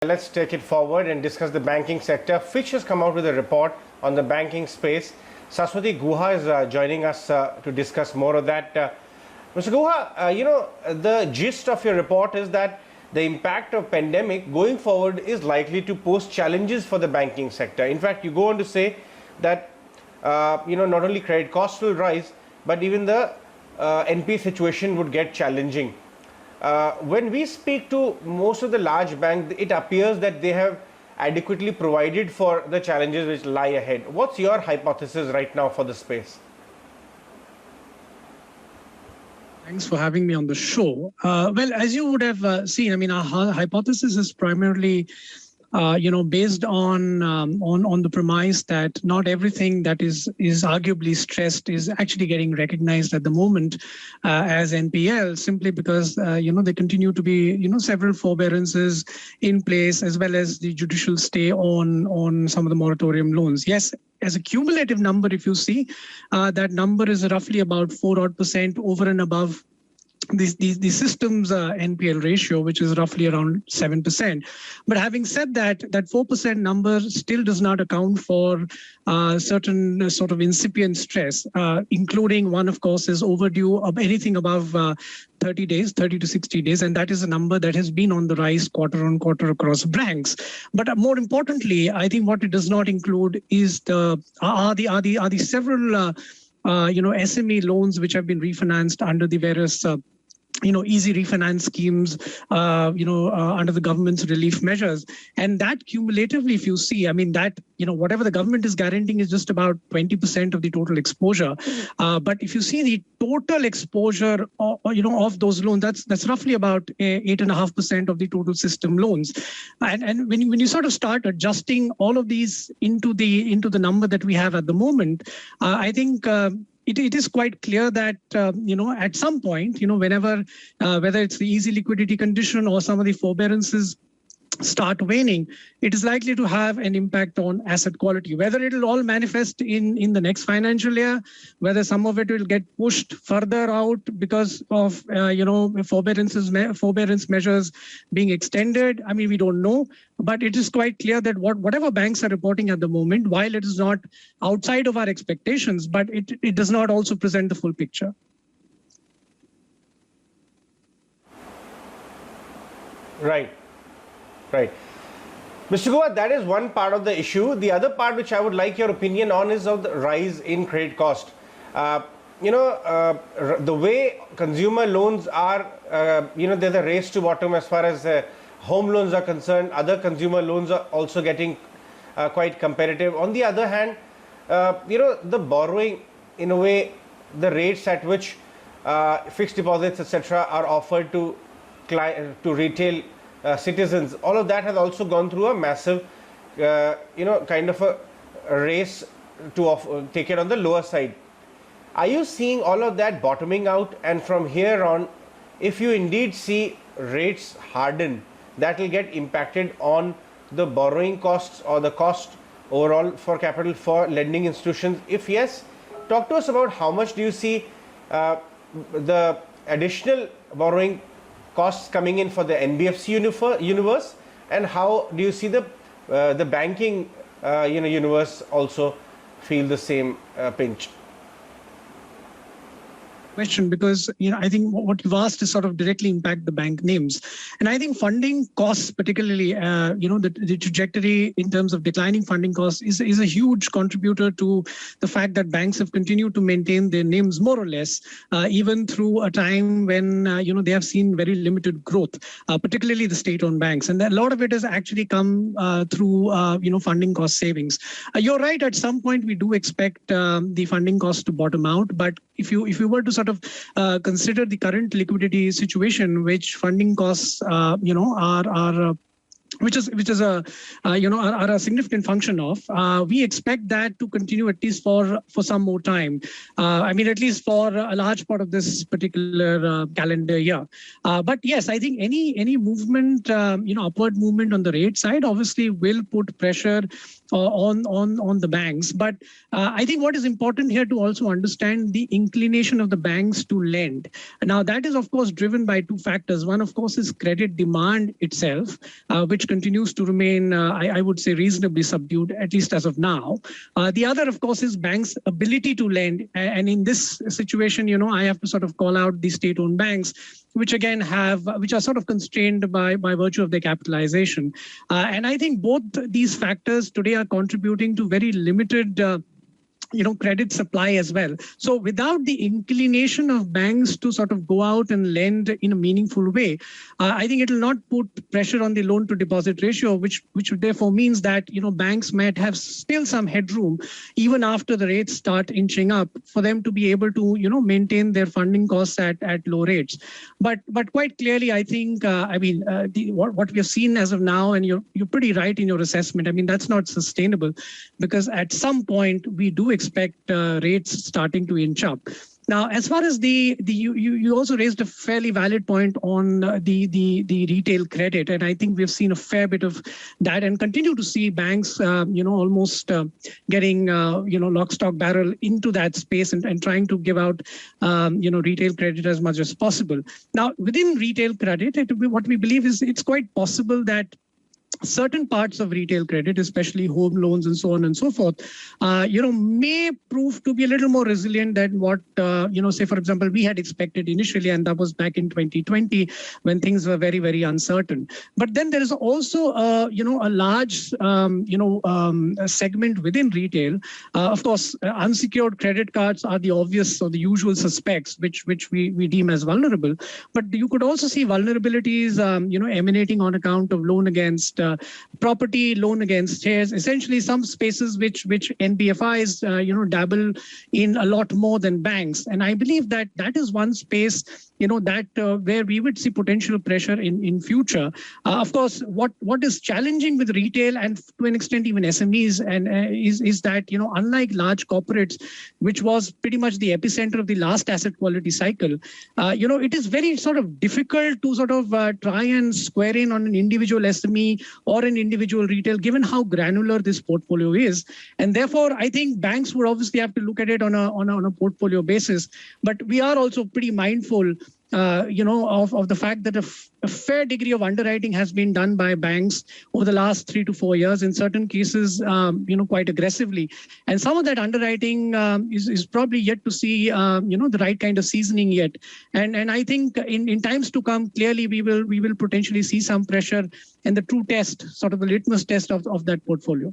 Let's take it forward and discuss the banking sector. Fitch has come out with a report on the banking space. Saswata Guha is joining us to discuss more of that. Mr. Guha, the gist of your report is that the impact of pandemic going forward is likely to pose challenges for the banking sector. In fact, you go on to say that not only credit costs will rise, but even the NP situation would get challenging. When we speak to most of the large banks, it appears that they have adequately provided for the challenges which lie ahead. What's your hypothesis right now for the space? Thanks for having me on the show. Well, as you would have seen, I mean, our hypothesis is primarily based on the premise that not everything that is arguably stressed is actually getting recognized at the moment as NPL, simply because there continue to be several forbearances in place, as well as the judicial stay on some of the moratorium loans. Yes, as a cumulative number, if you see, that number is roughly about 4% over and above the system's NPL ratio, which is roughly around 7%. But having said that, that 4% number still does not account for certain sort of incipient stress, including one, of course, is overdue of anything above 30 days, 30 to 60 days. And that is a number that has been on the rise quarter on quarter across banks. But more importantly, I think what it does not include is the several SME loans which have been refinanced under the various easy refinance schemes, under the government's relief measures. And that cumulatively, if you see, I mean, that, whatever the government is guaranteeing is just about 20% of the total exposure. But if you see the total exposure, of those loans, that's roughly about 8.5% of the total system loans. And when you sort of start adjusting all of these into the number that we have at the moment, I think it is quite clear that, at some point, whenever, whether it's the easy liquidity condition or some of the forbearances start waning, it is likely to have an impact on asset quality. Whether it will all manifest in the next financial year, whether some of it will get pushed further out because of forbearance measures being extended, I mean, we don't know. But it is quite clear that whatever banks are reporting at the moment, while it is not outside of our expectations, but it does not also present the full picture. Right. Mr. Guha, that is one part of the issue. The other part which I would like your opinion on is of the rise in credit cost. The way consumer loans are, there's a race to bottom as far as home loans are concerned. Other consumer loans are also getting quite competitive. On the other hand, the borrowing, in a way, the rates at which fixed deposits, etc., are offered to retail citizens, all of that has also gone through a massive, kind of a race to take it on the lower side. Are you seeing all of that bottoming out? And from here on, if you indeed see rates harden, that will get impacted on the borrowing costs or the cost overall for capital for lending institutions? If yes, talk to us about how much do you see the additional borrowing costs coming in for the NBFC universe, and how do you see the banking universe also feel the same pinch? Question, because I think what you've asked is sort of directly impact the bank names, and I think funding costs, particularly the trajectory in terms of declining funding costs is a huge contributor to the fact that banks have continued to maintain their names more or less, even through a time when they have seen very limited growth, particularly the state-owned banks, and a lot of it has actually come through funding cost savings. You're right. At some point, we do expect the funding costs to bottom out, but if you were to sort of consider the current liquidity situation, which funding costs are which is a significant function of, we expect that to continue at least for some more time. I mean, at least for a large part of this particular calendar year. But yes, I think any movement, upward movement on the rate side obviously will put pressure on the banks. But I think what is important here to also understand the inclination of the banks to lend. Now, that is, of course, driven by two factors. One, of course, is credit demand itself, which which continues to remain, I would say, reasonably subdued, at least as of now. The other, of course, is banks' ability to lend. And in this situation, I have to sort of call out the state-owned banks, which again which are sort of constrained by virtue of their capitalization. And I think both these factors today are contributing to very limited credit supply as well. So without the inclination of banks to sort of go out and lend in a meaningful way, I think it will not put pressure on the loan to deposit ratio, which therefore means that, banks might have still some headroom, even after the rates start inching up, for them to be able to, maintain their funding costs at low rates. But quite clearly, I think, what we have seen as of now, and you're pretty right in your assessment, I mean, that's not sustainable, because at some point we do expect rates starting to inch up. Now, as far as you also raised a fairly valid point on the retail credit, and I think we've seen a fair bit of that, and continue to see banks, almost getting lock, stock, barrel into that space and trying to give out retail credit as much as possible. Now, within retail credit, what we believe is it's quite possible that certain parts of retail credit, especially home loans and so on and so forth, may prove to be a little more resilient than what, say, for example, we had expected initially, and that was back in 2020 when things were very, very uncertain. But then there is also, a large, segment within retail. Of course, unsecured credit cards are the obvious or the usual suspects, which we deem as vulnerable. But you could also see vulnerabilities, emanating on account of loan against property, loan against shares, essentially some spaces which NBFIs dabble in a lot more than banks. And I believe that is one space where we would see potential pressure in future. Of course, what is challenging with retail and to an extent even SMEs and is that unlike large corporates, which was pretty much the epicenter of the last asset quality cycle, it is very sort of difficult to sort of try and square in on an individual SME or an individual retail, given how granular this portfolio is. And therefore, I think banks would obviously have to look at it on a portfolio basis. But we are also pretty mindful of the fact that a fair degree of underwriting has been done by banks over the last 3 to 4 years, in certain cases, quite aggressively. And some of that underwriting is probably yet to see, the right kind of seasoning yet. And I think in times to come, clearly we will potentially see some pressure and the true test, sort of the litmus test of that portfolio.